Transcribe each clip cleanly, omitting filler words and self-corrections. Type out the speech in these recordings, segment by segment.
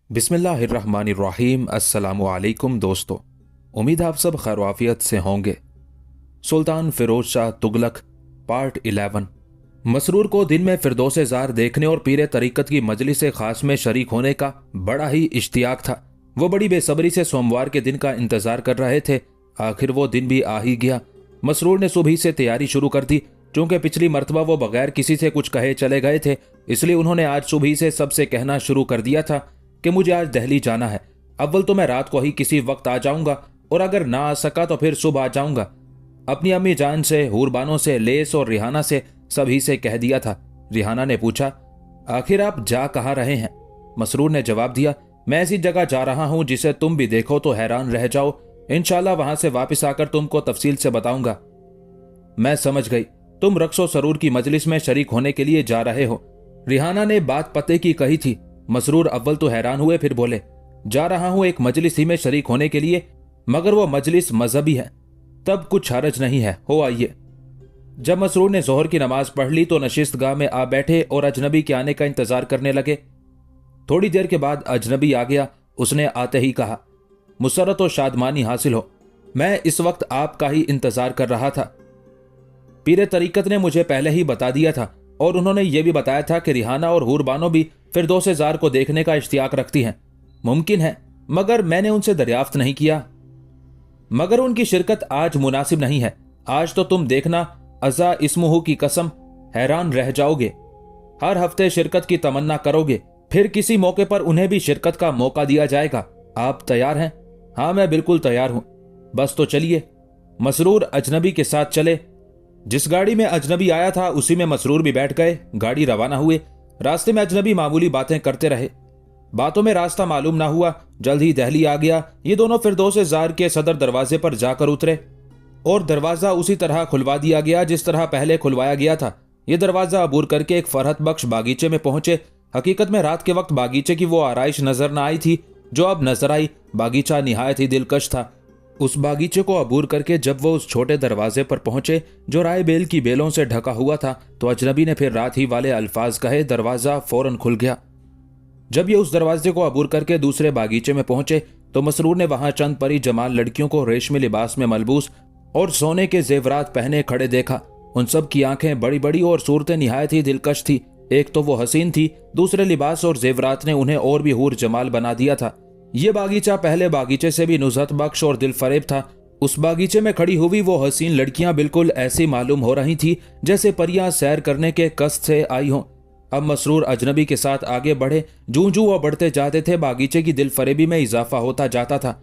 बिस्मिल्लाहिर्रहमानिर्रहीम। अस्सलामु अलैकुम दोस्तों, उम्मीद आप सब खैर से होंगे। सुल्तान फिरोज शाह तुगलक पार्ट 11। मसरूर को दिन में फिरदौसे ज़ार देखने और पीर तरीक़त की मजलिस खास में शरीक होने का बड़ा ही इश्तियाक था। वो बड़ी बेसब्री से सोमवार के दिन का इंतजार कर रहे थे। आखिर वो दिन भी आ ही गया। मसरूर ने सुबह से तैयारी शुरू कर दी। चूंकि पिछली मरतबा वो बगैर किसी से कुछ कहे चले गए थे, इसलिए उन्होंने आज सुबह से सबसे कहना शुरू कर दिया था कि मुझे आज दिल्ली जाना है। अव्वल तो मैं रात को ही किसी वक्त आ जाऊंगा और अगर ना आ सका तो फिर सुबह आ जाऊंगा। अपनी अम्मी जान से, हूरबानों से, लेस और रिहाना से सभी से कह दिया था। रिहाना ने पूछा, आखिर आप जा कहाँ रहे हैं? मसरूर ने जवाब दिया, मैं ऐसी जगह जा रहा हूं जिसे तुम भी देखो तो हैरान रह जाओ। इंशाल्लाह वहां से वापस आकर तुमको तफसील से बताऊंगा। मैं समझ गई, तुम रक्सो सरूर की मजलिस में शरीक होने के लिए जा रहे हो। रिहाना ने बात पते की कही थी। मसरूर अव्वल तो हैरान हुए, फिर बोले, जा रहा हूं एक मजलिस ही में शरीक होने के लिए, मगर वो मजलिस मजहबी है, तब कुछ हरज नहीं है, हो आइए। जब मसरूर ने जोहर की नमाज पढ़ ली तो नशिस्त गाह में आ बैठे और अजनबी के आने का इंतजार करने लगे। थोड़ी देर के बाद अजनबी आ गया। उसने आते ही कहा, मुसरत और शादमानी हासिल हो, मैं इस वक्त आपका ही इंतजार कर रहा था। पीर तरीक़त ने मुझे पहले ही बता दिया था और उन्होंने ये भी बताया था कि रिहाना और हूरबानो भी फिरदौसे ज़ार को देखने का इश्तियाक रखती हैं। मुमकिन है, मगर मैंने उनसे दरियाफ्त नहीं किया। मगर उनकी शिरकत आज मुनासिब नहीं है। आज तो तुम देखना, अज़ा इस्मुहु की कसम, हैरान रह जाओगे। हर हफ्ते शिरकत की तमन्ना करोगे, फिर किसी मौके पर उन्हें भी शिरकत का मौका दिया जाएगा। आप तैयार हैं? हाँ, मैं बिल्कुल तैयार हूं। बस तो चलिए। मसरूर अजनबी के साथ चले। जिस गाड़ी में अजनबी आया था उसी में मसरूर भी बैठ गए। गाड़ी रवाना हुए। रास्ते में अजनबी मामूली बातें करते रहे। बातों में रास्ता मालूम ना हुआ, जल्द ही दिल्ली आ गया। ये दोनों फिरदौसे ज़ार के सदर दरवाजे पर जाकर उतरे और दरवाज़ा उसी तरह खुलवा दिया गया जिस तरह पहले खुलवाया गया था। ये दरवाज़ा अबूर करके एक फरहत बख्श बागीचे में पहुंचे। हकीकत में रात के वक्त बागीचे की वो आराइश नजर न आई थी जो अब नजर आई। बागीचा निहायत ही दिलकश था। उस बागीचे को अबूर करके जब वो उस छोटे दरवाजे पर पहुंचे जो राय बेल की बेलों से ढका हुआ था, तो अजनबी ने फिर रात ही वाले अल्फाज कहे। दरवाजा फौरन खुल गया। जब ये उस दरवाजे को अबूर करके दूसरे बागीचे में पहुंचे तो मसरूर ने वहां चंद परी जमाल लड़कियों को रेशमी लिबास में मलबूस और सोने के जेवरात पहने खड़े देखा। उन सब की आंखें बड़ी बड़ी और सूरतें निहायत ही दिलकश थी। एक तो वो हसीन थी, दूसरे लिबास और जेवरात ने उन्हें और भी हूर जमाल बना दिया था। ये बागीचा पहले बागीचे से भी नुज़हत बख्श और दिल फरेब था। उस बागीचे में खड़ी हुई वो हसीन लड़कियां बिल्कुल ऐसी मालूम हो रही थी जैसे परियां सैर करने के कष्ट से आई हों। अब मसरूर अजनबी के साथ आगे बढ़े। जूं जूं वो बढ़ते जाते थे, बागीचे की दिल फरेबी में इजाफा होता जाता था।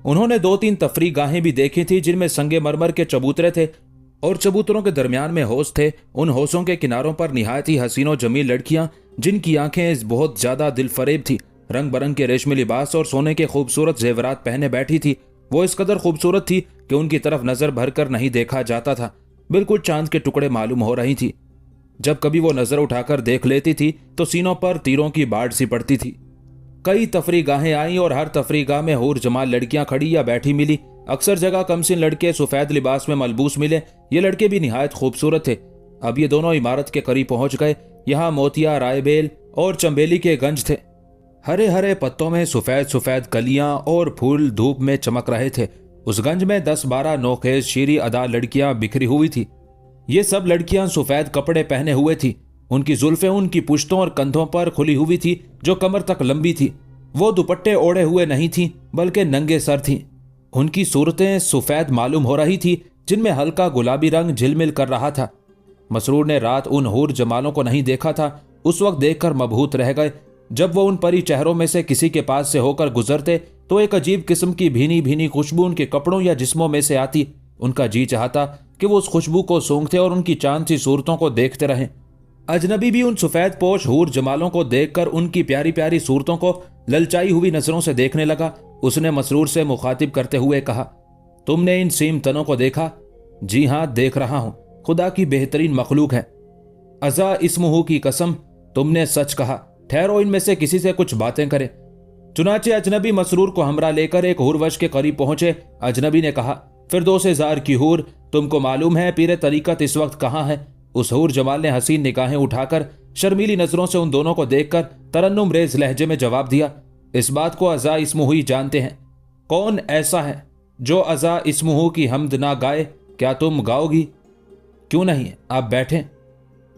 उन्होंने 2-3 तफरी गाहें भी देखी थी जिनमें संगे मरमर के चबूतरे थे और चबूतरों के दरमियान में हौस थे। उन हौसों के किनारों पर निहायत ही हसीनो जमील लड़कियां जिनकी आंखें बहुत ज्यादा दिल फरेब थी, रंग बरंग के रेशमी लिबास और सोने के खूबसूरत जेवरात पहने बैठी थी। वो इस कदर खूबसूरत थी कि उनकी तरफ नजर भरकर नहीं देखा जाता था। बिल्कुल चांद के टुकड़े मालूम हो रही थी। जब कभी वो नजर उठाकर देख लेती थी तो सीनों पर तीरों की बाढ़ सी पड़ती थी। कई तफरी गाहें आईं और हर तफरी गाह में हूर जमाल लड़कियां खड़ी या बैठी मिली। अक्सर जगह कमसिन लड़के सफेद लिबास में मलबूस मिले। ये लड़के भी निहायत खूबसूरत थे। अब ये दोनों इमारत के करीब पहुंच गए। यहाँ मोतिया, रायबेल और चंबेली के गंज थे। हरे हरे पत्तों में सफेद सफेद कलियां और फूल धूप में चमक रहे थे। उस गंज में 10-12 नौखेज शीरी अदा लड़कियां बिखरी हुई थी। ये सब लड़कियां सफेद कपड़े पहने हुए थी। उनकी जुल्फें उनकी पुश्तों और कंधों पर खुली हुई थी जो कमर तक लंबी थी। वो दुपट्टे ओढ़े हुए नहीं थी बल्कि नंगे सर थीं। उनकी सूरतें सफेद मालूम हो रही थी जिनमें हल्का गुलाबी रंग झिलमिल कर रहा था। मसरूर ने रात उन हूर जमालों को नहीं देखा था। उस वक्त देखकर मबहूत रह गए। जब वो उन परी चेहरों में से किसी के पास से होकर गुजरते तो एक अजीब किस्म की भीनी भीनी खुशबू उनके कपड़ों या जिस्मों में से आती। उनका जी चाहता कि वो उस खुशबू को सूंघते और उनकी चांद सी सूरतों को देखते रहें। अजनबी भी उन सफेद पोश हूर जमालों को देखकर उनकी प्यारी प्यारी सूरतों को ललचाई हुई नजरों से देखने लगा। उसने मसरूर से मुखातिब करते हुए कहा, तुमने इन सीम तनों को देखा? जी हाँ, देख रहा हूं। खुदा की बेहतरीन मखलूक है। अज़ा इस्मुहु की कसम, तुमने सच कहा। ठहरो, इनमें से किसी से कुछ बातें करें। चुनाचे अजनबी मसरूर को हमरा लेकर एक हुरवश के करीब पहुंचे। अजनबी ने कहा, फिरदौस ज़ार की हूर, तुमको मालूम है पीर तरीकत इस वक्त कहाँ है? उस हूर जमाल ने हसीन निगाहें उठाकर शर्मीली नजरों से उन दोनों को देखकर तरन्नुम रेज लहजे में जवाब दिया, इस बात को अज़ा इस्मुहू ही जानते हैं। कौन ऐसा है जो अज़ा इस्मुहू की हमद ना गाए? क्या तुम गाओगी? क्यों नहीं, आप बैठें।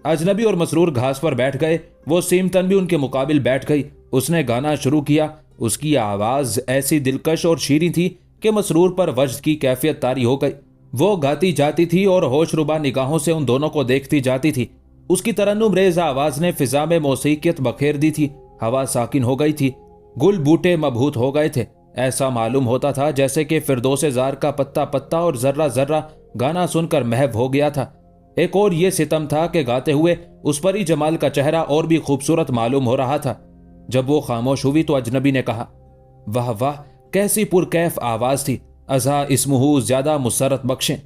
अजनबी और मसरूर घास पर बैठ गए। वो सीमतन भी उनके मुकाबिल बैठ गई। उसने गाना शुरू किया। उसकी आवाज ऐसी दिलकश और शीरीं थी कि मसरूर पर वजद की कैफियत तारी हो गई। वो गाती जाती थी और होशरुबा निगाहों से उन दोनों को देखती जाती थी। उसकी तरन्नुम रेज आवाज ने फिजा में मौसीकियत बखेर दी थी। हवा साकिन हो गई थी, गुल बूटे मबहूत हो गए थे। ऐसा मालूम होता था जैसे कि फिरदौस ज़ार का पत्ता पत्ता और जर्रा जर्रा गाना सुनकर महव हो गया था। एक और ये सितम था कि गाते हुए उस परी जमाल का चेहरा और भी खूबसूरत मालूम हो रहा था। जब वो खामोश हुई तो अजनबी ने कहा, वाह वाह, कैसी पुरकैफ आवाज थी। अज़ा इस्मुहू ज्यादा मुसरत बख्शें।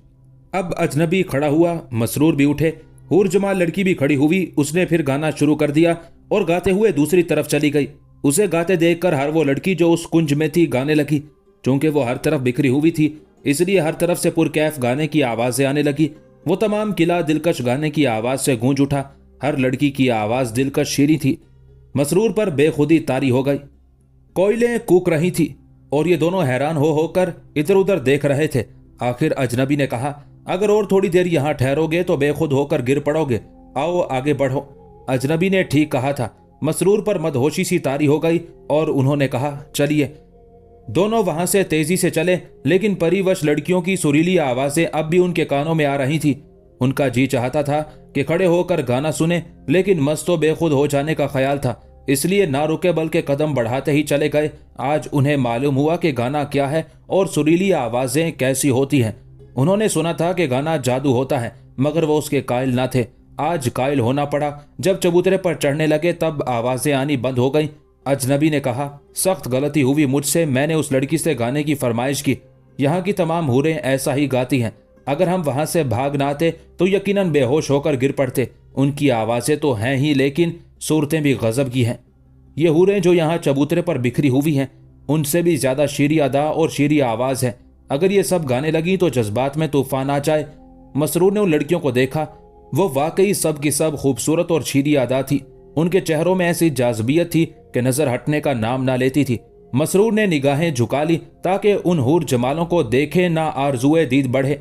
अब अजनबी खड़ा हुआ, मसरूर भी उठे, हूर जमाल लड़की भी खड़ी हुई। उसने फिर गाना शुरू कर दिया और गाते हुए दूसरी तरफ चली गई। उसे गाते देखकर हर वो लड़की जो उस कुंज में थी गाने लगी। चूंकि वो हर तरफ बिखरी हुई थी इसलिए हर तरफ से पुरकैफ गाने की आवाजें आने लगी। वो तमाम किला दिलकश गाने की आवाज से गूंज उठा। हर लड़की की आवाज दिलकश शीरी थी। मसरूर पर बेखुदी तारी हो गई। कोयलें कूक रही थी और ये दोनों हैरान हो होकर इधर उधर देख रहे थे। आखिर अजनबी ने कहा, अगर और थोड़ी देर यहां ठहरोगे तो बेखुद होकर गिर पड़ोगे। आओ आगे बढ़ो। अजनबी ने ठीक कहा था। मसरूर पर मदहोशी सी तारी हो गई और उन्होंने कहा, चलिए। दोनों वहां से तेजी से चले, लेकिन परिवश लड़कियों की सुरीली आवाजें अब भी उनके कानों में आ रही थी। उनका जी चाहता था कि खड़े होकर गाना सुने, लेकिन मस्तो बेखुद हो जाने का ख्याल था, इसलिए ना रुके बल्कि कदम बढ़ाते ही चले गए। आज उन्हें मालूम हुआ कि गाना क्या है और सुरीली आवाजें कैसी होती हैं। उन्होंने सुना था कि गाना जादू होता है, मगर वो उसके कायल ना थे। आज कायल होना पड़ा। जब चबूतरे पर चढ़ने लगे तब आवाजें आनी बंद हो गई। अजनबी ने कहा, सख्त गलती हुई मुझसे। मैंने उस लड़की से गाने की फरमाइश की। यहाँ की तमाम हूरें ऐसा ही गाती हैं। अगर हम वहां से भाग ना आते तो यकीनन बेहोश होकर गिर पड़ते। उनकी आवाजें तो हैं ही, लेकिन सूरतें भी गजब की हैं। ये हूरें जो यहाँ चबूतरे पर बिखरी हुई हैं, उनसे भी ज्यादा शीरी अदा और शीरी आवाज है। अगर ये सब गाने लगी तो जज्बात में तूफान आ जाए। मसरूर ने उन लड़कियों को देखा। वो वाकई सब की सब खूबसूरत और शीरी अदा थी। उनके चेहरों में ऐसी जाज़बियत थी कि नजर हटने का नाम ना लेती थी। मसरूर ने निगाहें झुका ली ताकि उन हूर जमालों को देखे ना आरजुए दीद बढ़े।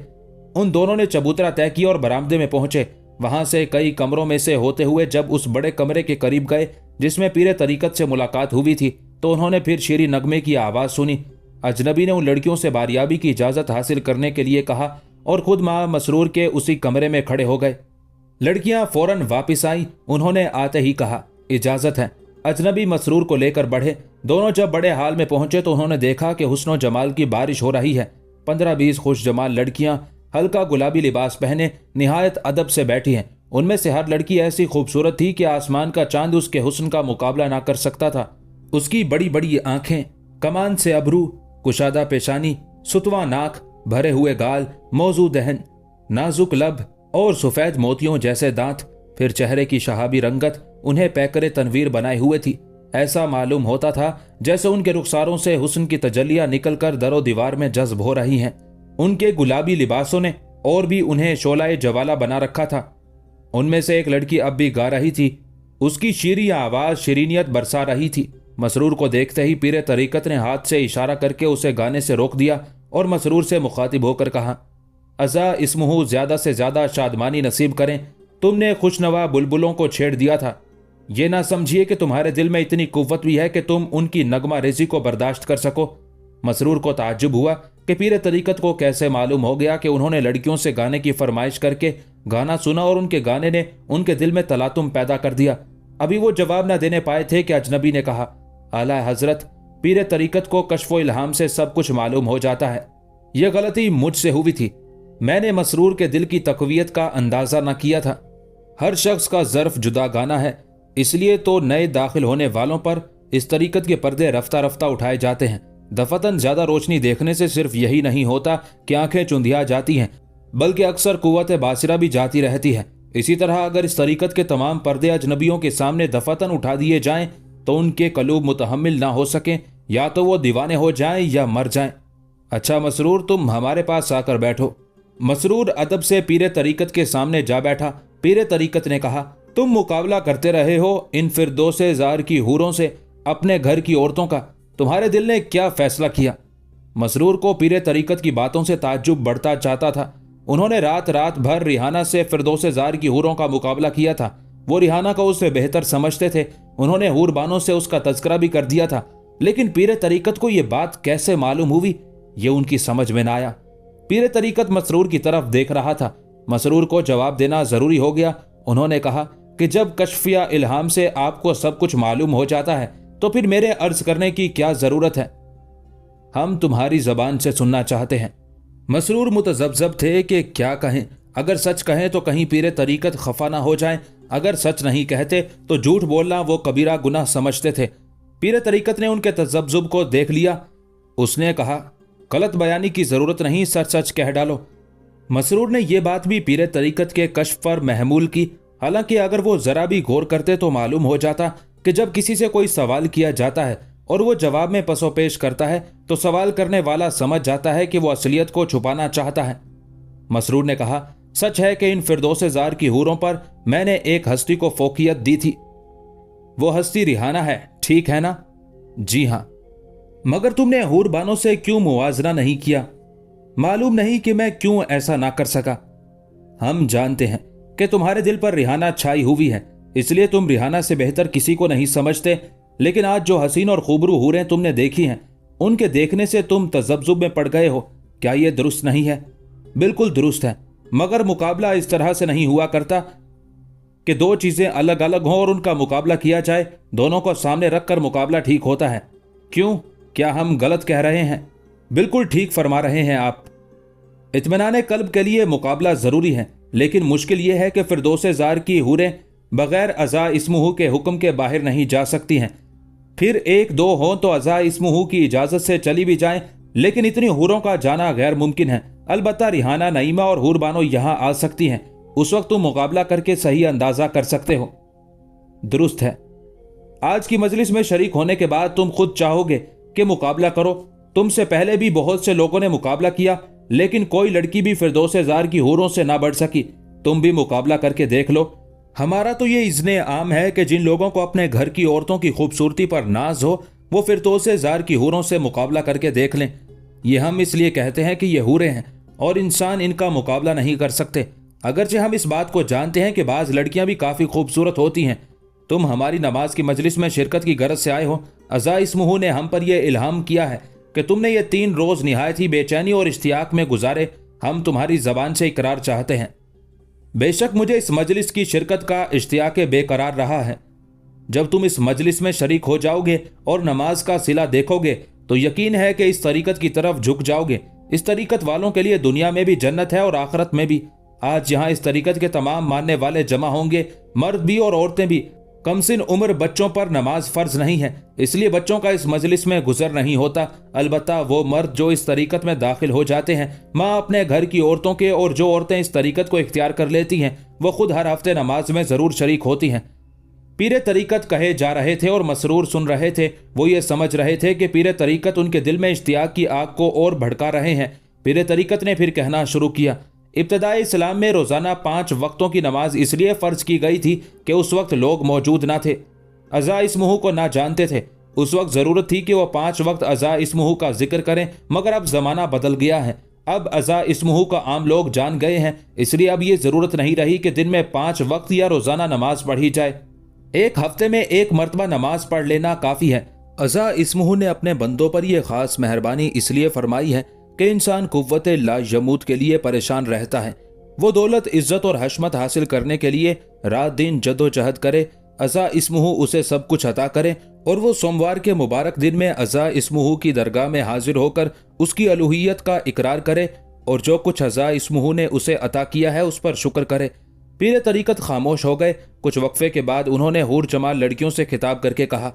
उन दोनों ने चबूतरा तय किया और बरामदे में पहुंचे। वहां से कई कमरों में से होते हुए जब उस बड़े कमरे के करीब गए जिसमें पीरे तरीकत से मुलाकात हुई थी, तो उन्होंने फिर शीरी नगमे की आवाज सुनी। अजनबी ने उन लड़कियों से बारियाबी की इजाजत हासिल करने के लिए कहा और खुद मां मसरूर के उसी कमरे में खड़े हो गए। लड़कियां फौरन वापिस आई। उन्होंने आते ही कहा, इजाजत है। अजनबी मसरूर को लेकर बढ़े। दोनों जब बड़े हाल में पहुंचे तो उन्होंने देखा कि हुस्न जमाल की बारिश हो रही है। 15-20 खुश जमाल लड़कियां हल्का गुलाबी लिबास पहने निहायत अदब से बैठी हैं। उनमें से हर लड़की ऐसी खूबसूरत थी कि आसमान का चांद उसके हुस्न का मुकाबला ना कर सकता था। उसकी बड़ी बड़ी आंखें, कमान से अबरू, कुशादा पेशानी, सुतवा नाक, भरे हुए गाल, मौजू दहन, नाजुक लब और सफेद मोतियों जैसे दांत, फिर चेहरे की शहाबी रंगत उन्हें पैकरे तनवीर बनाए हुए थी। ऐसा मालूम होता था जैसे उनके रुखसारों से हुस्न की तजल्लियां निकलकर दरो दीवार में जज्ब हो रही हैं। उनके गुलाबी लिबासों ने और भी उन्हें शोलाए जवाला बना रखा था। उनमें से एक लड़की अब भी गा रही थी। उसकी शीरी आवाज शिरीनियत बरसा रही थी। मसरूर को देखते ही पीरे तरीकत ने हाथ से इशारा करके उसे गाने से रोक दिया और मसरूर से मुखातिब होकर कहा, अज़ा इस्मुहू ज्यादा से ज्यादा शादमानी नसीब करें। तुमने खुशनवा बुलबुलों को छेड़ दिया था। ये ना समझिए कि तुम्हारे दिल में इतनी कुव्वत भी है कि तुम उनकी नगमा रेजी को बर्दाश्त कर सको। मसरूर को ताज्जुब हुआ कि पीरे तरीकत को कैसे मालूम हो गया कि उन्होंने लड़कियों से गाने की फरमाइश करके गाना सुना और उनके गाने ने उनके दिल में तलातुम पैदा कर दिया। अभी वो जवाब न देने पाए थे कि अजनबी ने कहा, आला हजरत, पीरे तरीकत को कश्फो इल्हाम से सब कुछ मालूम हो जाता है। यह गलती मुझसे हुई थी। मैंने मसरूर के दिल की तकवीयत का अंदाजा न किया था। हर शख्स का ज़र्फ जुदा गाना है, इसलिए तो नए दाखिल होने वालों पर इस तरीकत के पर्दे रफ्ता रफ्ता उठाए जाते हैं। दफतन ज्यादा रोशनी देखने से सिर्फ यही नहीं होता कि आंखें चुंधिया जाती हैं, बल्कि अक्सर कुव्वत बासिरा भी जाती रहती है। इसी तरह अगर इस तरीकत के तमाम पर्दे अजनबियों के सामने दफतन उठा दिए जाएं तो उनके कलूब मुतहम्मिल ना हो सकें, या तो वो दीवाने हो जाएं या मर जाएं। अच्छा मसरूर, तुम हमारे पास आकर बैठो। मसरूर अदब से पीरे तरीकत के सामने जा बैठा। पीरे तरीकत ने कहा, तुम मुकाबला करते रहे हो इन फिरदौसे ज़ार की हूरों से अपने घर की औरतों का, तुम्हारे दिल ने क्या फैसला किया? मसरूर को पीरे तरीकत की बातों से ताज्जुब बढ़ता चाहता था। उन्होंने रात रात भर रिहाना से फिरदौसे ज़ार की हूरों का मुकाबला किया था। वो रिहाना को उससे बेहतर समझते थे। उन्होंने हूरबानों से उसका तज़किरा भी कर दिया था, लेकिन पीरे तरीकत को ये बात कैसे मालूम हुई, ये उनकी समझ में ना आया। पीरे तरीकत मसरूर की तरफ देख रहा था। मसरूर को जवाब देना जरूरी हो गया। उन्होंने कहा कि जब कश्फिया इल्हाम से आपको सब कुछ मालूम हो जाता है तो फिर मेरे अर्ज करने की क्या जरूरत है? हम तुम्हारी जबान से सुनना चाहते हैं। मसरूर मुतज़ब्ज़ब थे कि क्या कहें। अगर सच कहें तो कहीं पीरे तरीकत खफा ना हो जाएं, अगर सच नहीं कहते तो झूठ बोलना वो कबीरा गुनाह समझते थे। पीरे तरीकत ने उनके तज़ब्ज़ुब को देख लिया। उसने कहा, गलत बयानी की जरूरत नहीं, सच सच कह डालो। मसरूर ने यह बात भी पीरे तरीकत के कश्फ पर महमूल की। हालांकि अगर वो जरा भी गौर करते तो मालूम हो जाता कि जब किसी से कोई सवाल किया जाता है और वो जवाब में पसोपेश करता है तो सवाल करने वाला समझ जाता है कि वो असलियत को छुपाना चाहता है। मसरूर ने कहा, सच है कि इन फिरदौसे ज़ार की हूरों पर मैंने एक हस्ती को फोकियत दी थी। वो हस्ती रिहाना है, ठीक है ना? जी हाँ। मगर तुमने हूरबानों से क्यों मुवाजना नहीं किया? मालूम नहीं कि मैं क्यों ऐसा ना कर सका। हम जानते हैं कि तुम्हारे दिल पर रिहाना छाई हुई है, इसलिए तुम रिहाना से बेहतर किसी को नहीं समझते। लेकिन आज जो हसीन और खूबरू हूरें तुमने देखी हैं, उनके देखने से तुम तज़ब्ज़ुब में पड़ गए हो। क्या यह दुरुस्त नहीं है? बिल्कुल दुरुस्त है, मगर मुकाबला इस तरह से नहीं हुआ करता कि दो चीजें अलग अलग हों और उनका मुकाबला किया जाए। दोनों को सामने रखकर मुकाबला ठीक होता है। क्यों, क्या हम गलत कह रहे हैं? बिल्कुल ठीक फरमा रहे हैं आप। इत्मीनान कल्ब के लिए मुकाबला जरूरी है, लेकिन मुश्किल यह है कि फिरदौसे ज़ार की हूरें बगैर अज़ा इस्मुहू के हुक्म के बाहर नहीं जा सकती हैं। फिर एक दो हों तो अज़ा इस्मुहू की इजाज़त से चली भी जाएं, लेकिन इतनी हूरों का जाना गैर मुमकिन है। अलबत्ता रिहाना, नईमा और हूरबानो यहाँ आ सकती हैं। उस वक्त तुम मुकाबला करके सही अंदाजा कर सकते हो। दुरुस्त है। आज की मजलिस में शरीक होने के बाद तुम खुद चाहोगे कि मुकाबला करो। तुमसे पहले भी बहुत से लोगों ने मुकाबला किया, लेकिन कोई लड़की भी फिरदौसे ज़ार की हूरों से ना बढ़ सकी। तुम भी मुकाबला करके देख लो। हमारा तो ये इज़्ने आम है कि जिन लोगों को अपने घर की औरतों की खूबसूरती पर नाज हो, वो फिरदौसे ज़ार की हूरों से मुकाबला करके देख लें। ये हम इसलिए कहते हैं कि ये हूरें हैं और इंसान इनका मुकाबला नहीं कर सकते। अगरचे हम इस बात को जानते हैं कि बाज़ लड़कियां भी काफ़ी खूबसूरत होती हैं। तुम हमारी नमाज की मजलिस में शिरकत की गरज से आए हो। अज़ा इस्मुहू ने हम पर यह इल्हाम किया है कि तुमने ये 3 रोज़ निहायत ही बेचैनी और इश्तियाक में गुजारे। हम तुम्हारी ज़बान से इकरार चाहते हैं। बेशक मुझे इस मजलिस की शिरकत का इश्तियाक बेकरार रहा है। जब तुम इस मजलिस में शरीक हो जाओगे और नमाज का सिला देखोगे तो यकीन है कि इस तरीकत की तरफ झुक जाओगे। इस तरीकत वालों के लिए दुनिया में भी जन्नत है और आखिरत में भी। आज यहाँ इस तरीकत के तमाम मानने वाले जमा होंगे, मर्द भी और औरतें भी। कमसिन उम्र बच्चों पर नमाज फर्ज नहीं है, इसलिए बच्चों का इस मजलिस में गुजर नहीं होता। अलबत्ता वो मर्द जो इस तरीकत में दाखिल हो जाते हैं, माँ अपने घर की औरतों के, और जो औरतें इस तरीकत को इख्तियार कर लेती हैं, वो खुद हर हफ्ते नमाज में ज़रूर शरीक होती हैं। पीरे तरीकत कहे जा रहे थे और मसरूर सुन रहे थे। वो ये समझ रहे थे कि पीरे तरीकत उनके दिल में इश्तियाक की आग को और भड़का रहे हैं। पीरे तरीकत ने फिर कहना शुरू किया, इब्तदाई इस्लाम में रोज़ाना 5 वक्तों की नमाज इसलिए फ़र्ज की गई थी कि उस वक्त लोग मौजूद ना थे, अज़ा इस्मुहू को ना जानते थे। उस वक्त ज़रूरत थी कि वह 5 वक्त अज़ा इस्मुहू का जिक्र करें, मगर अब ज़माना बदल गया है। अब अज़ा इस्मुहू का आम लोग जान गए हैं, इसलिए अब ये ज़रूरत नहीं रही कि दिन में 5 वक्त या रोज़ाना नमाज पढ़ी जाए। एक हफ्ते में 1 मरतबा नमाज पढ़ लेना काफ़ी है। अज़ा इस्मुहू ने अपने बंदों पर यह ख़ास मेहरबानी इसलिए फरमाई है कि इंसान कुव्वत ला यमूत के लिए परेशान रहता है। वो दौलत, इज्जत और हशमत हासिल करने के लिए रात दिन जद्दोजहद करे। अज़ा इस्मुहू उसे सब कुछ अता करे और वो सोमवार के मुबारक दिन में अज़ा इस्मुहू की दरगाह में हाजिर होकर उसकी अलूहियत का इकरार करे और जो कुछ अज़ा इस्मुहू ने उसे अता किया है उस पर शुक्र करे। पीरे तरीकत खामोश हो गए। कुछ वक्फे के बाद उन्होंने हूर जमाल लड़कियों से खिताब करके कहा,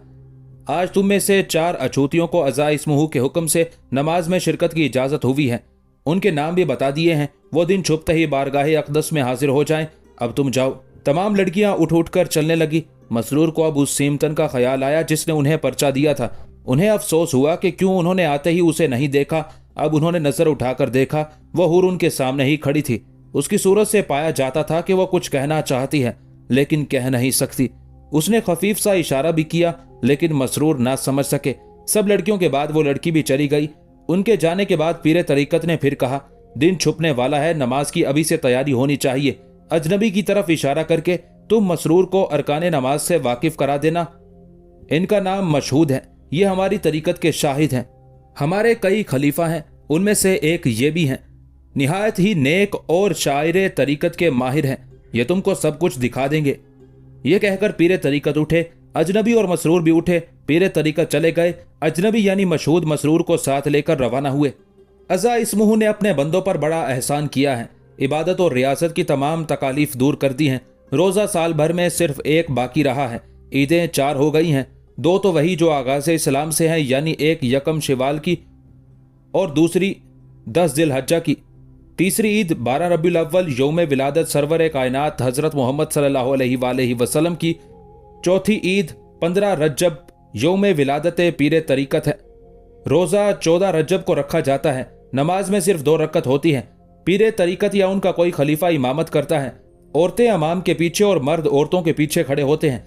आज तुम में से 4 अछूतियों को अज़ा इस्मुहू के हुक्म से नमाज में शिरकत की इजाज़त हुई है। उनके नाम भी बता दिए हैं। वो दिन छुपते ही बारगाहे अक़दस में हाजिर हो जाएं। अब तुम जाओ। तमाम लड़कियां उठ उठ कर चलने लगी। मसरूर को अब उस सीमतन का ख्याल आया जिसने उन्हें पर्चा दिया था। उन्हें अफसोस हुआ कि क्यों उन्होंने आते ही उसे नहीं देखा। अब उन्होंने नजर उठाकर देखा, वह हूर उनके सामने ही खड़ी थी। उसकी सूरत से पाया जाता था कि वह कुछ कहना चाहती है लेकिन कह नहीं सकती। उसने खफीफ सा इशारा भी किया लेकिन मसरूर ना समझ सके। सब लड़कियों के बाद वो लड़की भी चली गई। उनके जाने के बाद पीरे तरीकत ने फिर कहा, दिन छुपने वाला है, नमाज की अभी से तैयारी होनी चाहिए। अजनबी की तरफ इशारा करके, तुम मसरूर को अरकाने नमाज से वाकिफ करा देना। इनका नाम मशहूद है, ये हमारी तरीकत के शाहिद हैं। हमारे कई खलीफा हैं, उनमें से एक ये भी हैं। निहायत ही नेक और शायर तरीकत के माहिर हैं, ये तुमको सब कुछ दिखा देंगे। ये कहकर पीरे तरीकत उठे। अजनबी और मसरूर भी उठे। पीरे तरीकत चले गए। अजनबी यानी मशहूद मसरूर को साथ लेकर रवाना हुए। अज़ा इस्मुहू ने अपने बंदों पर बड़ा एहसान किया है। इबादत और रियासत की तमाम तकालीफ दूर कर दी हैं। रोज़ा साल भर में सिर्फ एक बाकी रहा है। ईदें 4 हो गई हैं, 2 तो वही जो आगाज़ इस्लाम से हैं, यानी एक यकम शवाल की और दूसरी 10 जिलहज्जा की। तीसरी ईद 12 रबीउल अव्वल यौम विलादत सरवर कायनात हज़रत मोहम्मद सल्लल्लाहु अलैहि वसल्लम की। चौथी ईद 15 रजब यौम विलादत पीरे तरीकत है। रोज़ा 14 रजब को रखा जाता है। नमाज में सिर्फ 2 रकत होती है। पीरे तरीकत या उनका कोई खलीफा इमामत करता है। औरतें इमाम के पीछे और मर्द औरतों के पीछे खड़े होते हैं।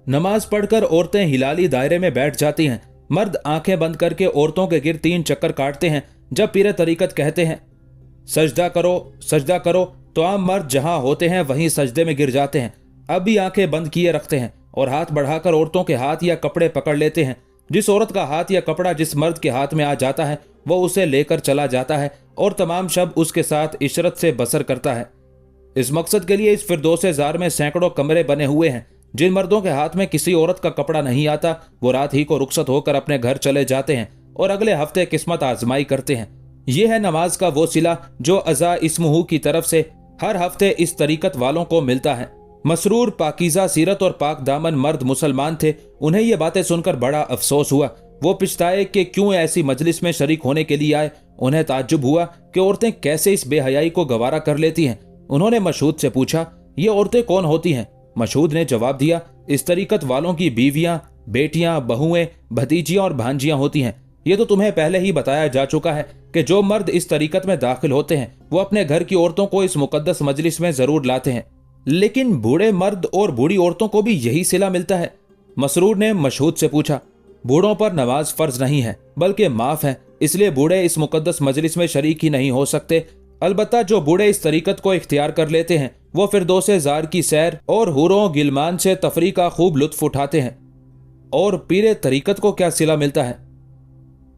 नमाज पढ़कर औरतें हिलाली दायरे में बैठ जाती हैं। मर्द आंखें बंद करके औरतों के गिर्द 3 चक्कर काटते हैं। जब पीरे तरीकत कहते हैं सजदा करो, तो आम मर्द जहां होते हैं वहीं सजदे में गिर जाते हैं। अब भी आंखें बंद किए रखते हैं और हाथ बढ़ाकर औरतों के हाथ या कपड़े पकड़ लेते हैं। जिस औरत का हाथ या कपड़ा जिस मर्द के हाथ में आ जाता है वो उसे लेकर चला जाता है और तमाम शब उसके साथ इशरत से बसर करता है। इस मकसद के लिए इस फिरदौसे ज़ार में सैकड़ों कमरे बने हुए हैं। जिन मर्दों के हाथ में किसी औरत का कपड़ा नहीं आता वो रात ही को रुखसत होकर अपने घर चले जाते हैं और अगले हफ्ते किस्मत आजमाई करते हैं। ये है नमाज का वो सिला जो अज़ा इस्मुहू की तरफ से हर हफ्ते इस तरीकत वालों को मिलता है। मसरूर पाकीज़ा सीरत और पाक दामन मर्द मुसलमान थे। उन्हें ये बातें सुनकर बड़ा अफसोस हुआ। वो पछताए कि क्यों ऐसी मजलिस में शरीक होने के लिए आए। उन्हें ताज्जुब हुआ कि औरतें कैसे इस बेहयाई को गवारा कर लेती हैं। उन्होंने मशहूद से पूछा, ये औरतें कौन होती हैं? मशहूद ने जवाब दिया, इस तरीकत वालों की बीवियां, बेटियां, बहुएं, भतीजियां और भांजियां होती हैं। ये तो तुम्हें पहले ही बताया जा चुका है कि जो मर्द इस तरीकत में दाखिल होते हैं वो अपने घर की औरतों को इस मुकद्दस मजलिस में जरूर लाते हैं, लेकिन बूढ़े मर्द और बूढ़ी औरतों को भी यही सिला मिलता है। मसरूर ने मशहूद से पूछा, बूढ़ों पर नमाज फर्ज नहीं है बल्कि माफ है, इसलिए बूढ़े इस मुकद्दस मजलिस में शरीक ही नहीं हो सकते। अलबत्ता जो बूढ़े इस तरीकत को इख्तियार कर लेते हैं वो फिरदौसे ज़ार की सैर और हुरों गिलमान से तफरी का खूब लुत्फ उठाते हैं। और पीरे तरीकत को क्या सिला मिलता है?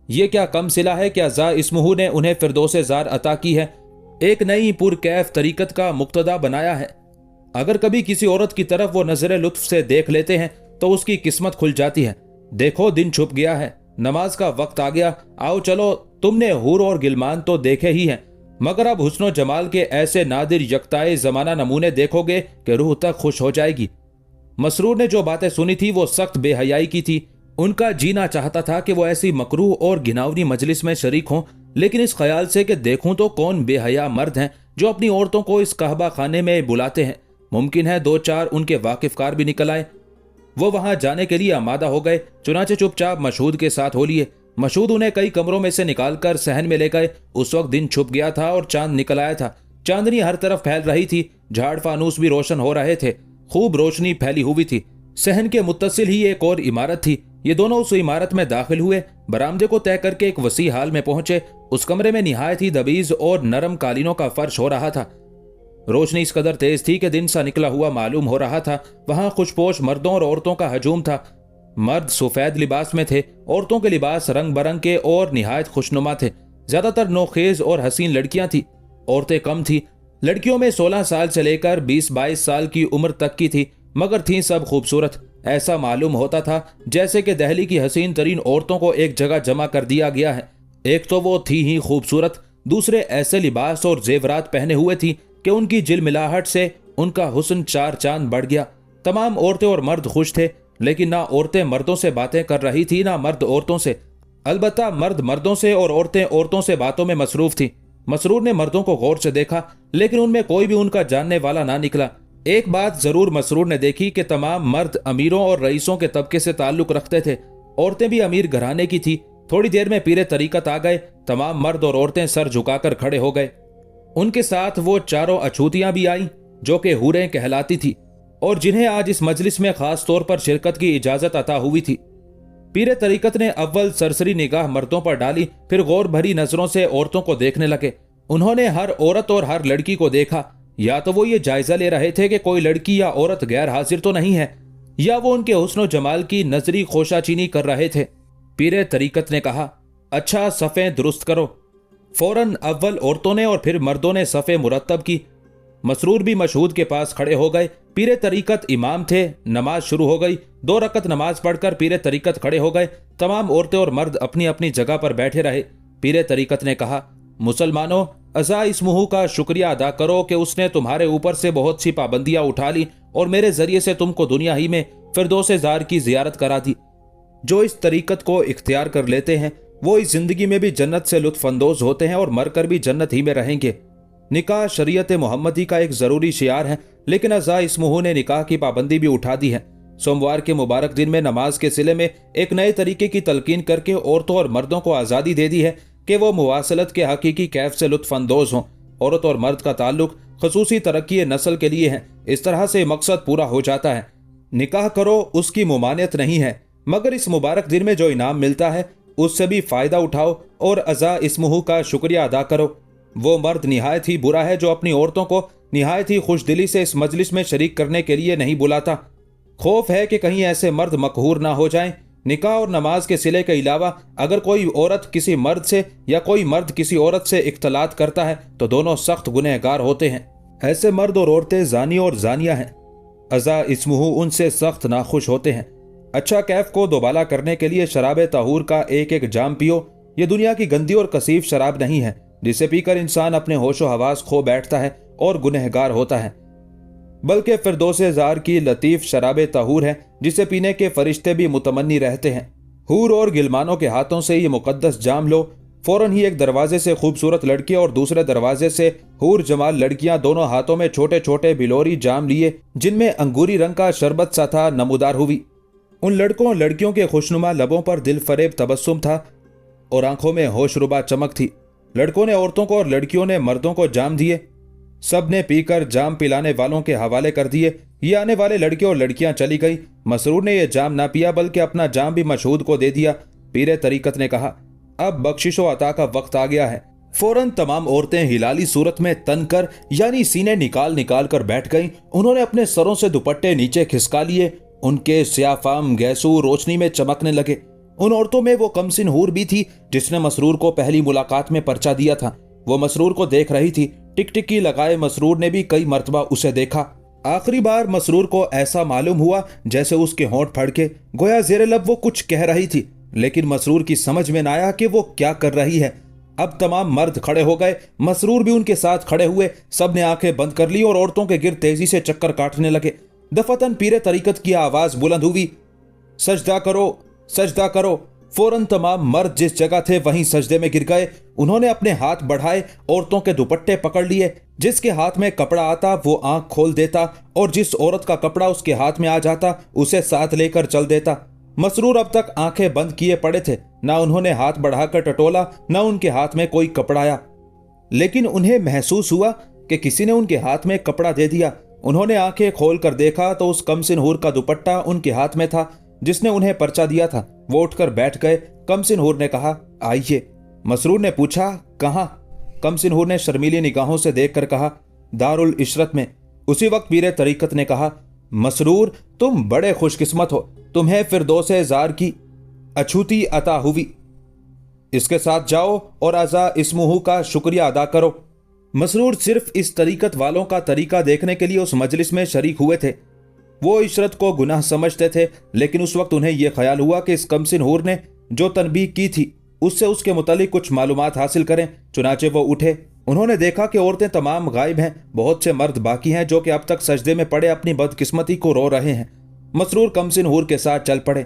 ये क्या कम सिला है कि अज़ा इस्मुहू ने उन्हें फिरदौसे ज़ार अता की है, एक नई पुरकैफ तरीकत का मुक्तदा बनाया है। अगर कभी किसी औरत की तरफ वो नजर लुत्फ से देख लेते हैं तो उसकी किस्मत खुल जाती है। देखो दिन छुप गया है, नमाज का वक्त आ गया, आओ चलो। तुमने हूर और गिलमान तो देखे ही हैं, मगर अब हुस्नो जमाल के ऐसे नादिर यकताए जमाना नमूने देखोगे कि रूह तक खुश हो जाएगी। मसरूर ने जो बातें सुनी थी वो सख्त बेहयाई की थी। उनका जीना चाहता था कि वो ऐसी मकरूह और घिनौनी मजलिस में शरीक हों, लेकिन इस ख्याल से कि देखूं तो कौन बेहया मर्द हैं जो अपनी औरतों को इस कहबा खाने में बुलाते हैं। मुमकिन है 2-4 उनके वाकिफकार भी निकल आए। वो वहां जाने के लिए आमादा हो गए। चुनाचे चुपचाप मशहूद के साथ हो लिए। मशहूद उन्हें कई कमरों में से निकालकर सहन में ले गए। उस वक्त दिन छुप गया था और चांद निकल आया था। चांदनी हर तरफ फैल रही थी। झाड़ फानूस भी रोशन हो रहे थे। खूब रोशनी फैली हुई थी। सहन के मुत्तसिल ही एक और इमारत थी। ये दोनों उस इमारत में दाखिल हुए। बरामदे को तय करके एक वसी हाल में पहुंचे। उस कमरे में निहायत ही दबीज और नरम कालीनों का फर्श हो रहा था। रोशनी इस कदर तेज थी कि दिन सा निकला हुआ मालूम हो रहा था। वहां खुशपोश मर्दों और औरतों का हजूम था। मर्द सफेद लिबास में थे, औरतों के लिबास रंग बरंग के और निहायत खुशनुमा थे। ज्यादातर नौखेज और हसीन लड़कियां थी। औरतें कम थी। लड़कियों में 16 साल से लेकर 20-22 साल की उम्र तक की थी, मगर थीं सब खूबसूरत। ऐसा मालूम होता था जैसे कि दिल्ली की हसीन तरीन औरतों को एक जगह जमा कर दिया गया है। एक तो वो थी ही खूबसूरत, दूसरे ऐसे लिबास और जेवरात पहने हुए थी कि उनकी जिलमिलाहट से उनका हुस्न 4 चांद बढ़ गया। तमाम औरतें और मर्द खुश थे, लेकिन ना औरतें मर्दों से बातें कर रही थी ना मर्द औरतों से। अलबत्ता मर्द मर्दों से और औरतें औरतों से बातों में मसरूफ थी। मसरूर ने मर्दों को गौर से देखा, लेकिन उनमें कोई भी उनका जानने वाला ना निकला। एक बात जरूर मसरूर ने देखी कि तमाम मर्द अमीरों और रईसों के तबके से ताल्लुक रखते थे। औरतें भी अमीर घराने की थी। थोड़ी देर में पीरे तरीकत आ गए। तमाम मर्द और औरतें सर झुकाकर खड़े हो गए। उनके साथ वो चारों अछूतियां भी आईं जो कि हूरें कहलाती थी और जिन्हें आज इस मजलिस में खास तौर पर शिरकत की इजाजत अता हुई थी। पीरे तरीकत ने अव्वल सरसरी निगाह मर्दों पर डाली, फिर गौर भरी नजरों से औरतों को देखने लगे। उन्होंने हर औरत और हर लड़की को देखा। या तो वो ये जायजा ले रहे थे कि कोई लड़की या औरत गैर हाजिर तो नहीं है, या वो उनके हुस्न जमाल की नजरी खोशाचीनी कर रहे थे। पीरे तरीकत ने कहा, अच्छा सफ़ें दुरुस्त करो। फौरन अव्वल औरतों ने और फिर मर्दों ने सफ़े मुरतब की। मसरूर भी मशहूद के पास खड़े हो गए। पीरे तरीकत इमाम थे। नमाज शुरू हो गई। 2 रकत नमाज पढ़कर पीरे तरीकत खड़े हो गए। तमाम औरतें और मर्द अपनी अपनी जगह पर बैठे रहे। पीरे तरीकत ने कहा, मुसलमानों, अज़ा इस्मुहू का शुक्रिया अदा करो कि उसने तुम्हारे ऊपर से बहुत सी पाबंदियां उठा ली और मेरे जरिए से तुमको दुनिया ही में फिरदौस ज़ार की जियारत करा दी। जो इस तरीकत को इख्तियार कर लेते हैं वो इस जिंदगी में भी जन्नत से लुत्फ अंदोज होते हैं और मरकर भी जन्नत ही में रहेंगे। निकाह शरीयत मोहम्मदी का एक जरूरी शियार है, लेकिन अज़ा इस्मुहू ने निकाह की पाबंदी भी उठा दी है। सोमवार के मुबारक दिन में नमाज के सिले में एक नए तरीके की तलकीन करके औरतों और मर्दों को आज़ादी दे दी है कि वो मुवासलत के हकीकी कैफ से लुत्फ अंदोज हों। औरत और मर्द का ताल्लुक खसूसी तरक्की नस्ल के लिए है। इस तरह से मकसद पूरा हो जाता है। निकाह करो, उसकी मुमानियत नहीं है, मगर इस मुबारक दिन में जो इनाम मिलता है उससे भी फायदा उठाओ और अज़ा इस्मुहू का शुक्रिया अदा करो। वो मर्द निहायत ही बुरा है जो अपनी औरतों को निहायत ही खुशदिली से इस मजलिस में शरीक करने के लिए नहीं बुलाता। खौफ है कि कहीं ऐसे मर्द मकहूर ना हो जाएं। निकाह और नमाज के सिले के अलावा अगर कोई औरत किसी मर्द से या कोई मर्द किसी औरत से इख्तलात करता है तो दोनों सख्त गुनहगार होते हैं। ऐसे मर्द और औरतें जानी और जानिया हैं। अज़ा इस्मुहू उनसे सख्त नाखुश होते हैं। अच्छा कैफ को दोबाला करने के लिए शराब ताहूर का एक एक जाम पियो। ये दुनिया की गंदी और कसीफ शराब नहीं है जिसे पीकर इंसान अपने होशो हवास खो बैठता है और गुनहगार होता है, बल्कि फिरदौस ज़ार की लतीफ़ शराब ताहूर है जिसे पीने के फरिश्ते भी मुतमन्नी रहते हैं। हूर और गिलमानों के हाथों से ये मुकद्दस जाम लो। फौरन ही एक दरवाजे से खूबसूरत लड़की और दूसरे दरवाजे से हूर जमाल लड़कियां दोनों हाथों में छोटे छोटे बिलोरी जाम लिए जिनमें अंगूरी रंग का शरबत सा था नमूदार हुई। उन लड़कों और लड़कियों के खुशनुमा लबों पर दिल फरेब तबस्सुम था और आंखों में होशरुबा चमक थी। लड़कों ने औरतों को और लड़कियों ने मर्दों को जाम दिए। सब ने पीकर जाम पिलाने वालों के हवाले कर दिए। ये आने वाले लड़के और लड़कियां चली गई। मसरूर ने यह जाम ना पिया बल्कि अपना जाम भी मशहूद को दे दिया। पीरे तरीकत ने कहा, अब बख्शिशो अता का वक्त आ गया है। फौरन तमाम औरतें हिलाली सूरत में तन कर यानी सीने निकाल निकाल कर बैठ गईं। उन्होंने अपने सरों से दुपट्टे नीचे खिसका लिए। उनके स्याफाम गैसू रोशनी में चमकने लगे। उन औरतों में वो कमसिन हूर भी थी जिसने मसरूर को पहली मुलाकात में पर्चा दिया था। वो मसरूर को देख रही थी। टिकटिकी लगाए मसरूर ने भी कई मर्तबा उसे देखा। आखिरी बार मसरूर को ऐसा मालूम हुआ जैसे उसके होंठ फड़के, गोया ज़ेरे लब वो कुछ कह रही थी, लेकिन मसरूर की समझ में ना आया कि वो क्या कर रही है। अब तमाम मर्द खड़े हो गए। मसरूर भी उनके साथ खड़े हुए। सब ने आंखें बंद कर ली और औरतों के गिर्द तेजी से चक्कर काटने लगे। दफतन पीरे तरीकत की आवाज बुलंद हुई, सजदा करो, सजदा करो। फौरन तमाम मर्द जिस जगह थे वहीं सजदे में गिर गए। उन्होंने अपने हाथ बढ़ाए, औरतों के दुपट्टे पकड़ लिए। जिसके हाथ में कपड़ा आता वो आंख खोल देता और जिस औरत का कपड़ा उसके हाथ में आ जाता उसे साथ लेकर चल देता। मसरूर अब तक आंखें बंद किए पड़े थे। ना उन्होंने हाथ बढ़ाकर टटोला, ना उनके हाथ में कोई कपड़ा आया, लेकिन उन्हें महसूस हुआ कि किसी ने उनके हाथ में कपड़ा दे दिया। उन्होंने आंखें खोल कर देखा तो उस कमसिन हूर का दुपट्टा उनके हाथ में था जिसने उन्हें पर्चा दिया था। वो उठकर बैठ गए। कमसिन हूर ने कहा, आइए। मसरूर ने पूछा, कहाँ? कमसिन हूर ने शर्मीली निगाहों से देखकर कहा, दारुल इशरत में। उसी वक्त पीरे तरीकत ने कहा, मसरूर तुम बड़े खुशकिस्मत हो, तुम्हें फिरदौस ज़ार की अछूती अता हुई। इसके साथ जाओ और अज़ा इस्मुहू का शुक्रिया अदा करो। मसरूर सिर्फ इस तरीकत वालों का तरीका देखने के लिए उस मजलिस में शरीक हुए थे। वो इशरत को गुनाह समझते थे, लेकिन उस वक्त उन्हें यह ख्याल हुआ कि इस कमसिन हूर ने जो तनबीह की थी उससे उसके मुतालिक कुछ मालूमात हासिल करें। चुनाचे वो उठे। उन्होंने देखा कि औरतें तमाम गायब हैं। बहुत से मर्द बाकी हैं जो कि अब तक सजदे में पड़े अपनी बदकिस्मती को रो रहे हैं। मसरूर कमसिन हूर के साथ चल पड़े।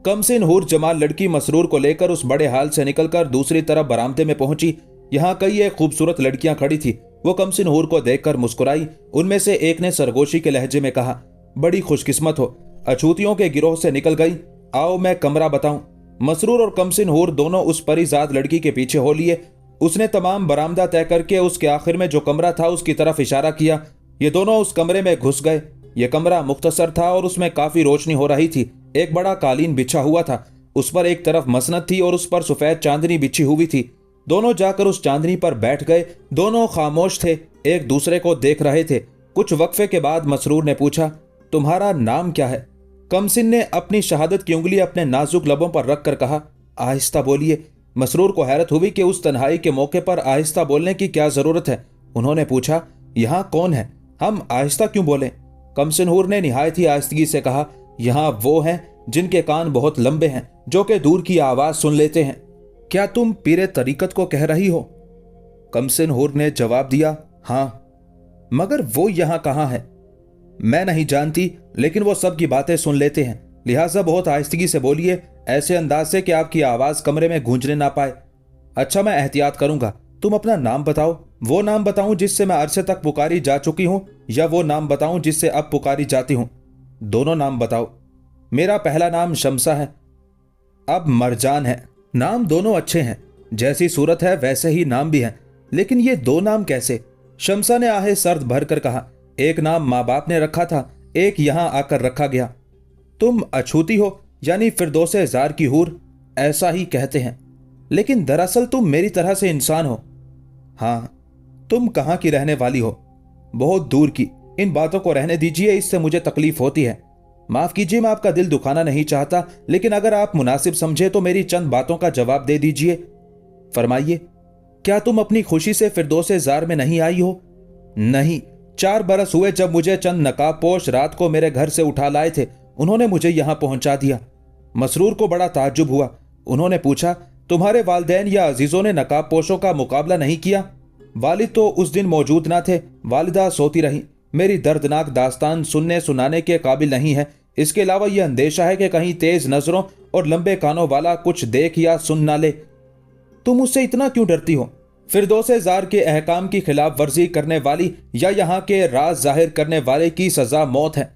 कमसिन हूर जमाल लड़की मसरूर को लेकर उस बड़े हाल से निकलकर दूसरी तरफ बरामदे में पहुंची। यहाँ कई एक खूबसूरत लड़कियां खड़ी थी। वो कमसिन हूर को देखकर मुस्कुराई। उनमें से एक ने सरगोशी के लहजे में कहा, बड़ी खुशकिस्मत हो, अछूतियों के गिरोह से निकल गई। आओ मैं कमरा बताऊं। मसरूर और कमसिन हूर दोनों उस परीजाद लड़की के पीछे हो लिए। उसने तमाम बरामदा तय करके उसके आखिर में जो कमरा था उसकी तरफ इशारा किया। ये दोनों उस कमरे में घुस गए। ये कमरा मुख्तसर था और उसमें काफी रोशनी हो रही थी। एक बड़ा कालीन बिछा हुआ था, उस पर एक तरफ मसनद थी और उस पर सफेद चांदनी बिछी हुई थी। दोनों जाकर उस चांदनी पर बैठ गए। दोनों खामोश थे, एक दूसरे को देख रहे थे। कुछ वक्फे के बाद मसरूर ने पूछा, तुम्हारा नाम क्या है? कमसिन ने अपनी शहादत की उंगली अपने नाजुक लबों पर रखकर कहा, आहिस्ता बोलिए। मसरूर को हैरत हुई कि उस तन्हाई के मौके पर आहिस्ता बोलने की क्या जरूरत है। उन्होंने पूछा, यहाँ कौन है? हम आहिस्ता क्यों बोलें? कमसिन हूर ने निहायत ही आहिस्तगी से कहा, यहाँ वो हैं जिनके कान बहुत लंबे हैं, जो कि दूर की आवाज सुन लेते हैं। क्या तुम पीरे तरीकत को कह रही हो? कमसिन हूर ने जवाब दिया, हाँ। मगर वो यहाँ कहाँ है? मैं नहीं जानती, लेकिन वो सब की बातें सुन लेते हैं, लिहाजा बहुत आहिस्तगी से बोलिए, ऐसे अंदाज से कि आपकी आवाज कमरे में गूंजने ना पाए। अच्छा, मैं एहतियात करूंगा। तुम अपना नाम बताओ। वो नाम बताऊं जिससे मैं अरसे तक पुकारी जा चुकी हूं, या वो नाम बताऊं जिससे अब पुकारी जाती हूं? दोनों नाम बताओ। मेरा पहला नाम शमसा है, अब मरजान है। नाम दोनों अच्छे हैं, जैसी सूरत है वैसे ही नाम भी हैं, लेकिन ये दो नाम कैसे? शमसा ने आहे सर्द भर कर कहा, एक नाम माँ बाप ने रखा था, एक यहां आकर रखा गया। तुम अछूती हो, यानी फिरदौसे जार की हूर, ऐसा ही कहते हैं, लेकिन दरअसल तुम मेरी तरह से इंसान हो। हाँ। तुम कहाँ की रहने वाली हो? बहुत दूर की। इन बातों को रहने दीजिए, इससे मुझे तकलीफ होती है। माफ कीजिए, मैं आपका दिल दुखाना नहीं चाहता, लेकिन अगर आप मुनासिब समझे तो मेरी चंद बातों का जवाब दे दीजिए। फरमाइए। क्या तुम अपनी खुशी से फिरदौसे जार में नहीं आई हो? नहीं। 4 बरस हुए जब मुझे चंद नकाब पोश रात को मेरे घर से उठा लाए थे, उन्होंने मुझे यहां पहुंचा दिया। मसरूर को बड़ा ताज्जुब हुआ। उन्होंने पूछा, तुम्हारे वालिदैन या अजीजों ने नकाब पोशों का मुकाबला नहीं किया? वालिद तो उस दिन मौजूद ना थे, वालिदा सोती रही। मेरी दर्दनाक दास्तान सुनने सुनाने के काबिल नहीं है। इसके अलावा यह अंदेशा है कि कहीं तेज नजरों और लंबे कानों वाला कुछ देख या सुन ना ले। तुम उससे इतना क्यों डरती हो? फिरदौसे जार के अहकाम की खिलाफ वर्जी करने वाली या यहाँ के राज जाहिर करने वाले की सजा मौत है।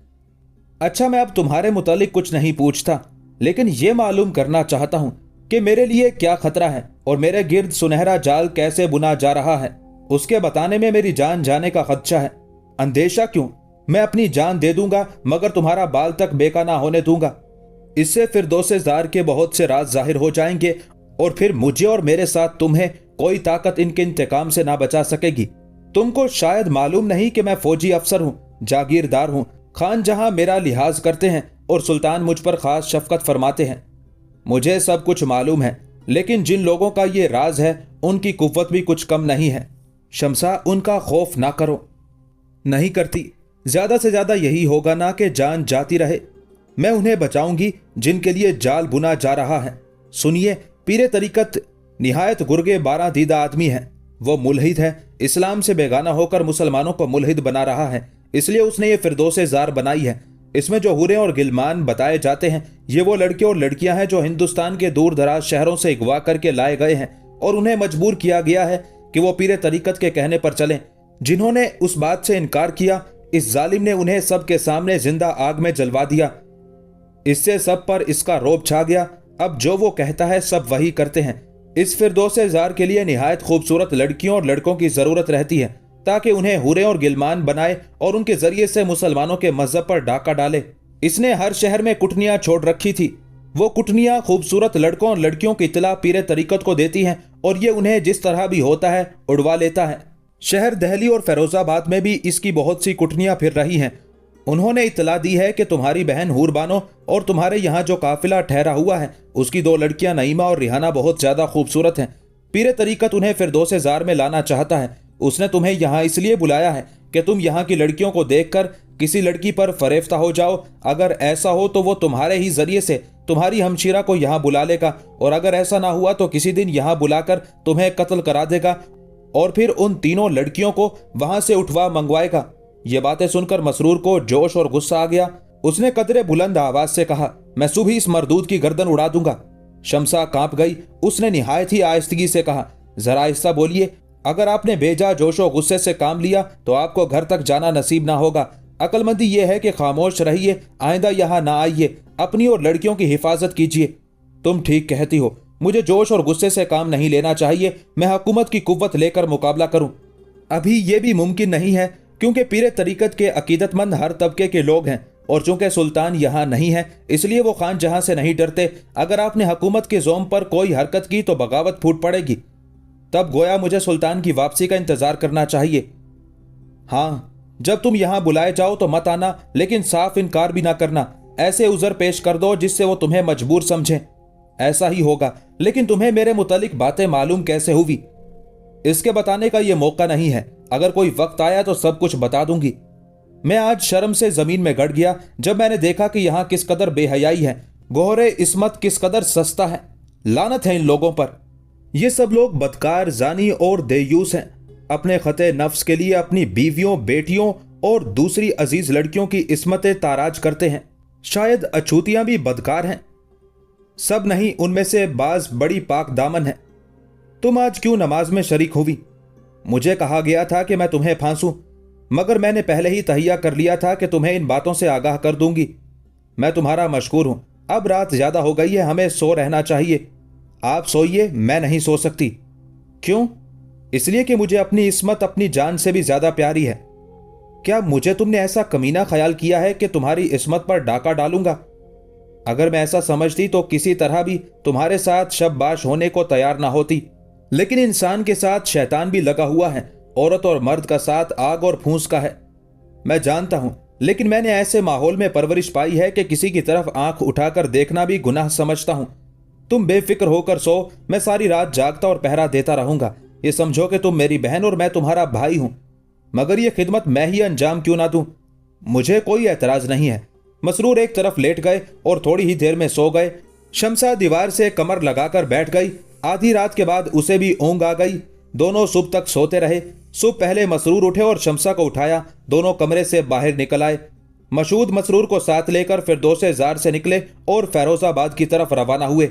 अच्छा, मैं अब तुम्हारे मुतालिक कुछ नहीं पूछता, लेकिन यह मालूम करना चाहता हूं कि मेरे लिए क्या खतरा है और मेरे गिर्द सुनहरा जाल कैसे बुना जा रहा है। उसके बताने में मेरी जान जाने का खदशा है। अंदेशा क्यों? मैं अपनी जान दे दूंगा, मगर तुम्हारा बाल तक बेका ना होने दूंगा। इससे फिरदौसे जार के बहुत से राज जाहिर हो जाएंगे और फिर मुझे और मेरे साथ तुम्हें कोई ताकत इनके इंतकाम से ना बचा सकेगी। तुमको शायद मालूम नहीं कि मैं फौजी अफसर हूं, जागीरदार हूं। खान जहां मेरा लिहाज करते हैं और सुल्तान मुझ पर खास शफकत फरमाते हैं। मुझे सब कुछ मालूम है, लेकिन जिन लोगों का ये राज है उनकी कुव्वत भी कुछ कम नहीं है। शमसा, उनका खौफ ना करो। नहीं करती। ज्यादा से ज्यादा यही होगा ना कि जान जाती रहे। मैं उन्हें बचाऊंगी जिनके लिए जाल बुना जा रहा है। सुनिए, पीरे तरीकत निहायत गुर्गे बारह दीदा आदमी है। वो मुल्हिद है, इस्लाम से बेगाना होकर मुसलमानों को मुल्हिद बना रहा है, इसलिए उसने ये फिरदौसे जार बनाई है। इसमें जो हुरें और गिलमान बताए जाते हैं, ये वो लड़के और लड़कियां हैं जो हिंदुस्तान के दूर दराज शहरों से अगवा करके लाए गए हैं और उन्हें मजबूर किया गया है कि वो पीरे तरीकत के कहने पर चलें। जिन्होंने उस बात से इनकार किया, इस जालिम ने उन्हें सबके सामने जिंदा आग में जलवा दिया। इससे सब पर इसका रोब छा गया। अब जो वो कहता है सब वही करते हैं। इस फिरदौसे जार के लिए निहायत खूबसूरत लड़कियों और लड़कों की जरूरत रहती है, ताकि उन्हें हुरे और गिलमान बनाए और उनके जरिए से मुसलमानों के मजहब पर डाका डाले। इसने हर शहर में कुटनियां छोड़ रखी थी। वो कुटनियां खूबसूरत लड़कों और लड़कियों की इत्तला पीरे तरीकत को देती हैं और ये उन्हें जिस तरह भी होता है उड़वा लेता है। शहर दिल्ली और फैरोजाबाद में भी इसकी बहुत सी कुटनियां फिर रही हैं। उन्होंने इत्तला दी है कि तुम्हारी बहन हूरबानो और तुम्हारे यहाँ जो काफिला ठहरा हुआ है, उसकी 2 लड़कियां नईमा और रिहाना बहुत ज्यादा खूबसूरत हैं। पीरे तरीकत उन्हें फिरदौसे जार में लाना चाहता है। उसने तुम्हें यहाँ इसलिए बुलाया है कि तुम यहाँ की लड़कियों को देखकर किसी लड़की पर फरेफ्ता हो जाओ। अगर ऐसा हो तो वो तुम्हारे ही जरिए से तुम्हारी हमशीरा को यहाँ बुला लेगा, और अगर ऐसा ना हुआ तो किसी दिन यहाँ बुलाकर तुम्हें कत्ल करा देगा और फिर उन तीनों लड़कियों को वहां से उठवा मंगवाएगा। ये बातें सुनकर मसरूर को जोश और गुस्सा आ गया। उसने कदरे बुलंद आवाज से कहा, मैं सुबह इस मरदूद की गर्दन उड़ा दूंगा। शमसा कांप गई। उसने निहायत ही आहिस्तगी से कहा, जरा आहिस्ता बोलिए। अगर आपने बेजा जोशो गुस्से से काम लिया तो आपको घर तक जाना नसीब ना होगा। अक्लमंदी यह है कि खामोश रहिए, आइंदा यहाँ ना आइए, अपनी और लड़कियों की हिफाजत कीजिए। तुम ठीक कहती हो, मुझे जोश और गुस्से से काम नहीं लेना चाहिए। मैं हुकूमत की कुव्वत लेकर मुकाबला करूं। अभी ये भी मुमकिन नहीं है, क्योंकि पीर तरीकत के अकीदतमंद हर तबके के लोग हैं, और चूंकि सुल्तान यहाँ नहीं है इसलिए वो खान जहां से नहीं डरते। अगर आपने हुकूमत के जोम पर कोई हरकत की तो बगावत फूट पड़ेगी। तब गोया मुझे सुल्तान की वापसी का इंतजार करना चाहिए। हाँ, जब तुम यहाँ बुलाए जाओ तो मत आना, लेकिन साफ इनकार भी ना करना। ऐसे उज़र पेश कर दो जिससे वो तुम्हें मजबूर समझें। ऐसा ही होगा, लेकिन तुम्हें मेरे मुतालिक बातें मालूम कैसे हुई, इसके बताने का ये मौका नहीं है। अगर कोई वक्त आया तो सब कुछ बता दूंगी। मैं आज शर्म से जमीन में गड़ गया जब मैंने देखा कि यहाँ किस कदर बेहयाई है, गोहरे इस्मत किस कदर सस्ता है। लानत है इन लोगों पर। ये सब लोग बदकार, जानी और देयूस हैं। अपने खते नफ्स के लिए अपनी बीवियों, बेटियों और दूसरी अजीज लड़कियों की इस्मतें ताराज करते हैं। शायद अछूतियां भी बदकार हैं, सब नहीं, उनमें से बाज बड़ी पाक दामन है। तुम आज क्यों नमाज में शरीक हुई? मुझे कहा गया था कि मैं तुम्हें फांसूं, मगर मैंने पहले ही तहिया कर लिया था कि तुम्हें इन बातों से आगाह कर दूंगी। मैं तुम्हारा मशकूर हूं। अब रात ज्यादा हो गई है, हमें सो रहना चाहिए। आप सोइए, मैं नहीं सो सकती। क्यों? इसलिए कि मुझे अपनी इस्मत अपनी जान से भी ज्यादा प्यारी है। क्या मुझे तुमने ऐसा कमीना ख्याल किया है कि तुम्हारी इस्मत पर डाका डालूंगा? अगर मैं ऐसा समझती तो किसी तरह भी तुम्हारे साथ शबबाश होने को तैयार ना होती। लेकिन इंसान के साथ शैतान भी लगा हुआ है, औरत और मर्द का साथ आग और फूंस का है। मैं जानता हूं, लेकिन मैंने ऐसे माहौल में परवरिश पाई है कि किसी की तरफ आंख उठाकर देखना भी गुनाह समझता हूं। तुम बेफिक्र होकर सो, मैं सारी रात जागता और पहरा देता रहूंगा। ये समझो कि तुम मेरी बहन और मैं तुम्हारा भाई हूं। मगर यह खिदमत मैं ही अंजाम क्यों ना दूं? मुझे कोई एतराज नहीं है। मसरूर एक तरफ लेट गए और थोड़ी ही देर में सो गए। शमसा दीवार से कमर लगाकर बैठ गई। आधी रात के बाद उसे भी ऊंग आ गई। दोनों सुबह तक सोते रहे। सुबह पहले मसरूर उठे और शमसा को उठाया। दोनों कमरे से बाहर निकल आए। मशहूद मसरूर को साथ लेकर फिरदौसे जार से निकले और फैरोजाबाद की तरफ रवाना हुए।